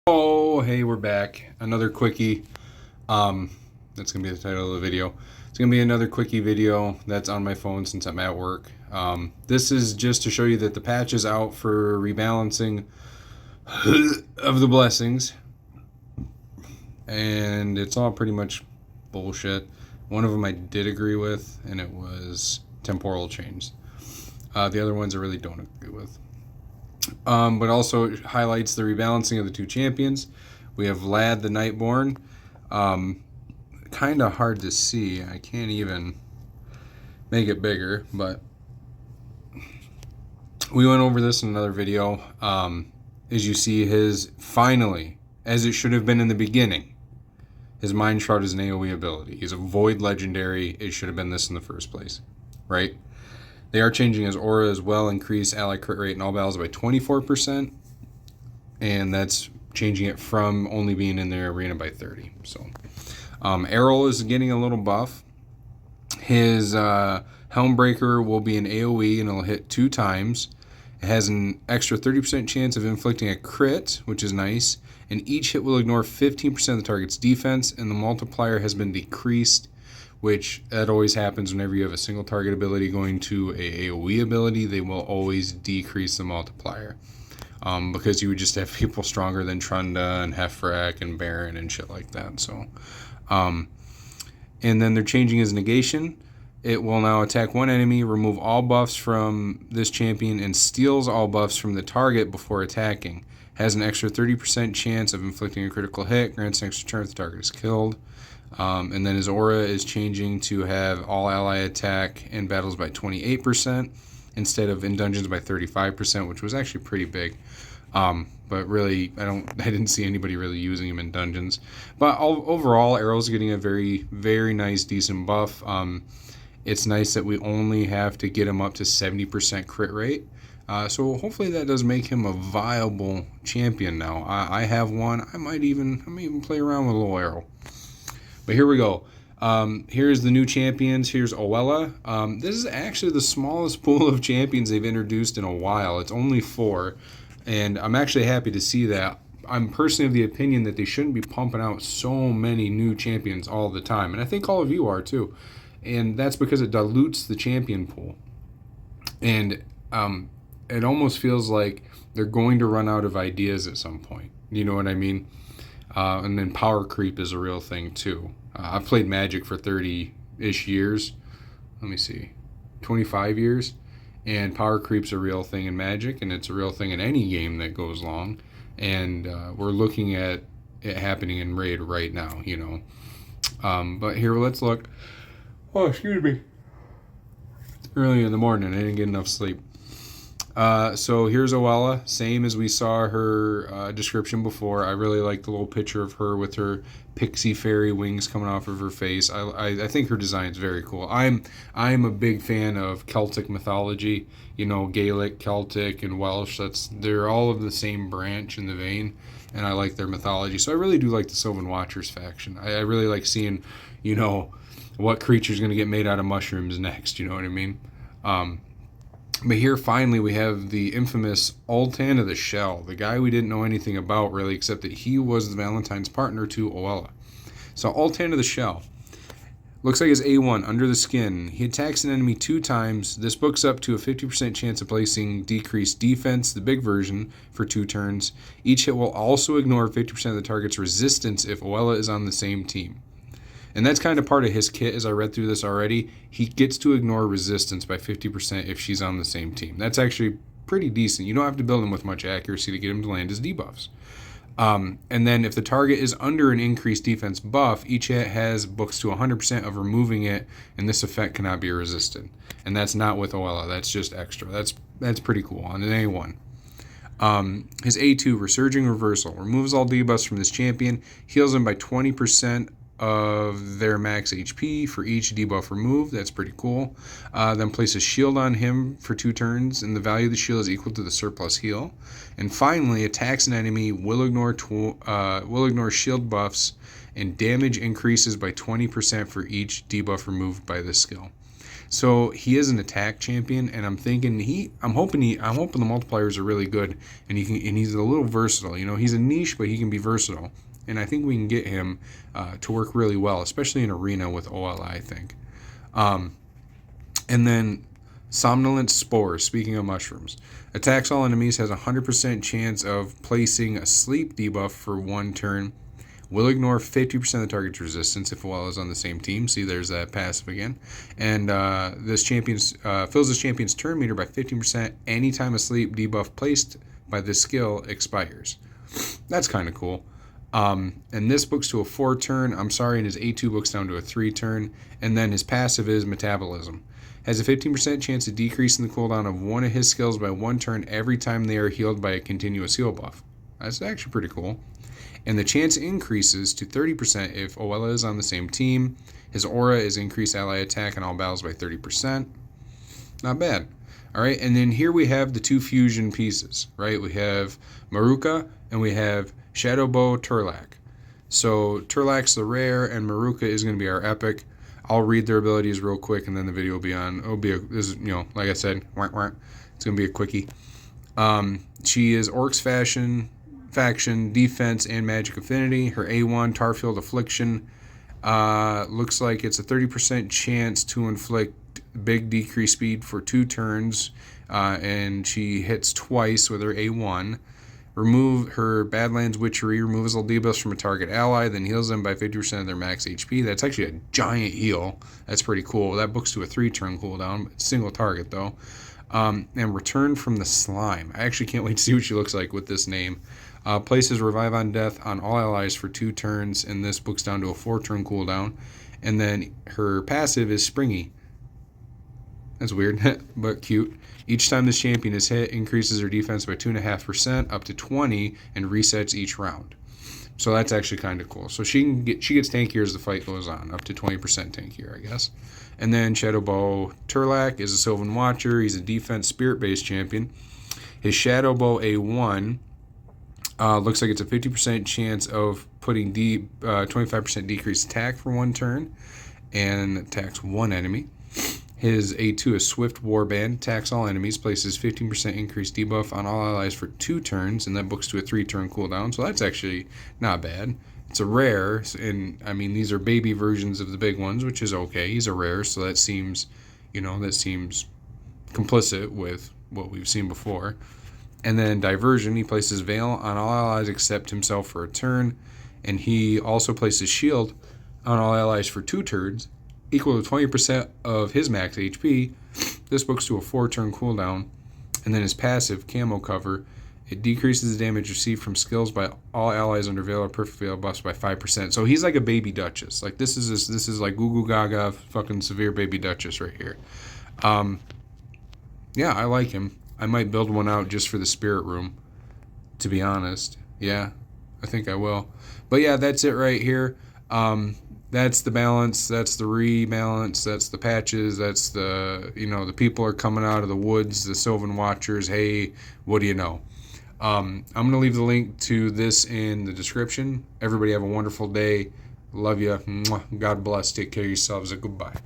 Oh, hey, we're back. Another quickie. That's gonna be the title of the video. It's gonna be another quickie video that's on my phone since I'm at work. This is just to show you that the patch is out for rebalancing of the blessings, and it's all pretty much bullshit. One of them I did agree with, and it was temporal change. The other ones I really don't agree with. But also it highlights the rebalancing of the two champions. We have Lad the Nightborn. Kind of hard to see. I can't even make it bigger, but we went over this in another video. As you see, his finally, as it should have been in the beginning, his Mind Shroud is an AoE ability. He's a Void Legendary. It should have been this in the first place, right? They are changing his aura as well, increase ally crit rate in all battles by 24%, and that's changing it from only being in the arena by 30. So, Errol is getting a little buff. His Helmbreaker will be an AoE and it'll hit 2 times. It has an extra 30% chance of inflicting a crit, which is nice, and each hit will ignore 15% of the target's defense, and the multiplier has been decreased, which that always happens whenever you have a single target ability going to a AoE ability. They will always decrease the multiplier because you would just have people stronger than Trunda and Heffrak and Baron and shit like that. So, and then they're changing his negation. It will now attack one enemy, remove all buffs from this champion, and steals all buffs from the target before attacking. Has an extra 30% chance of inflicting a critical hit, grants an extra turn if the target is killed. And then his aura is changing to have all ally attack in battles by 28% instead of in dungeons by 35%, which was actually pretty big. But really, I didn't see anybody really using him in dungeons. But overall, Arrow's getting a very, very nice, decent buff. It's nice that we only have to get him up to 70% crit rate. So hopefully that does make him a viable champion now. I have one. I might even play around with a little Arrow. But here we go. Here's the new champions. Here's Oella. This is actually the smallest pool of champions they've introduced in a while. It's only 4. And I'm actually happy to see that. I'm personally of the opinion that they shouldn't be pumping out so many new champions all the time. And I think all of you are too. And that's because it dilutes the champion pool. And it almost feels like they're going to run out of ideas at some point. You know what I mean? And then power creep is a real thing too. I've played Magic for 30-ish years. Let me see, 25 years. And power creep's a real thing in Magic, and it's a real thing in any game that goes long. And we're looking at it happening in Raid right now, you know. But here, let's look. Oh, excuse me. It's early in the morning. I didn't get enough sleep. So here's Oella, same as we saw her description before. I really like the little picture of her with her pixie fairy wings coming off of her face. I think her design is very cool. I'm a big fan of Celtic mythology, you know, Gaelic, Celtic, and Welsh. They're all of the same branch in the vein, and I like their mythology. So I really do like the Sylvan Watchers faction. I really like seeing, you know, what creature's going to get made out of mushrooms next, you know what I mean? But here, finally, we have the infamous Ultan the Shell, the guy we didn't know anything about, really, except that he was the Valentine's partner to Oella. So, Ultan the Shell. Looks like his A1, Under the Skin. He attacks an enemy 2 times. This books up to a 50% chance of placing decreased defense, the big version, for 2 turns. Each hit will also ignore 50% of the target's resistance if Oella is on the same team. And that's kind of part of his kit, as I read through this already. He gets to ignore resistance by 50% if she's on the same team. That's actually pretty decent. You don't have to build him with much accuracy to get him to land his debuffs. And then if the target is under an increased defense buff, each hit has books to 100% of removing it, and this effect cannot be resisted. And that's not with Oella. That's just extra. That's pretty cool on an A1. His A2, Resurging Reversal, removes all debuffs from this champion, heals them by 20% of their max HP for each debuff removed. That's pretty cool. Then place a shield on him for 2 turns, and the value of the shield is equal to the surplus heal. And finally, attacks an enemy will ignore shield buffs, and damage increases by 20% for each debuff removed by this skill. So he is an attack champion, and I'm hoping the multipliers are really good, and he's a little versatile. You know, he's a niche, but he can be versatile, and I think we can get him to work really well, especially in arena with OLI, I think. And then Somnolent Spore, speaking of mushrooms, attacks all enemies, has a 100% chance of placing a sleep debuff for 1 turn. Will ignore 50% of the target's resistance if OL is on the same team. See, there's that passive again. And this fills this champion's turn meter by 15% anytime a sleep debuff placed by this skill expires. That's kind of cool. And this books to a 4 turn. I'm sorry, and his A2 books down to a 3 turn. And then his passive is Metabolism. Has a 15% chance of decreasing the cooldown of one of his skills by 1 turn every time they are healed by a continuous heal buff. That's actually pretty cool. And the chance increases to 30% if OL is on the same team. His aura is increased ally attack in all battles by 30%. Not bad. All right, and then here we have the 2 fusion pieces, right? We have Maruka and we have Shadowbow Turlak. So Turlak's the rare and Maruka is going to be our epic. I'll read their abilities real quick and then the video will be on. Like I said, it's going to be a quickie. She is Orcs faction, defense, and magic affinity. Her A1, Tarfield Affliction, looks like it's a 30% chance to inflict big decrease speed for 2 turns, and she hits twice with her A1. Remove her Badlands Witchery, removes all debuffs from a target ally, then heals them by 50% of their max HP. That's actually a giant heal. That's pretty cool. That books to a 3-turn cooldown, single target though. And Return from the Slime. I actually can't wait to see what she looks like with this name. Places Revive on Death on all allies for 2 turns, and this books down to a 4-turn cooldown. And then her passive is Springy. That's weird, but cute. Each time this champion is hit, increases her defense by 2.5% up to 20 and resets each round. So that's actually kind of cool. So she gets tankier as the fight goes on, up to 20% tankier, I guess. And then Shadowbow Turlak is a Sylvan Watcher. He's a defense spirit-based champion. His Shadowbow A1 looks like it's a 50% chance of putting 25% decreased attack for 1 turn and attacks 1 enemy. His A2 is Swift Warband, attacks all enemies, places 15% increased debuff on all allies for 2 turns, and that books to a 3-turn cooldown, so that's actually not bad. It's a rare, and I mean, these are baby versions of the big ones, which is okay. He's a rare, so that seems complicit with what we've seen before. And then Diversion, he places Veil on all allies except himself for a turn, and he also places Shield on all allies for 2 turns, equal to 20% of his max HP. This books to a 4-turn cooldown. And then his passive, Camo Cover, it decreases the damage received from skills by all allies under Veil or Perfect Veil buffs by 5%. So he's like a baby Duchess. Like this is like Goo Goo Gaga fucking severe baby Duchess right here. Yeah, I like him. I might build one out just for the spirit room, to be honest. Yeah, I think I will. But yeah, that's it right here. That's the balance, that's the rebalance, that's the patches, that's the, the people are coming out of the woods, the Sylvan Watchers. Hey, what do you know? I'm going to leave the link to this in the description. Everybody have a wonderful day. Love you. God bless. Take care of yourselves. Goodbye.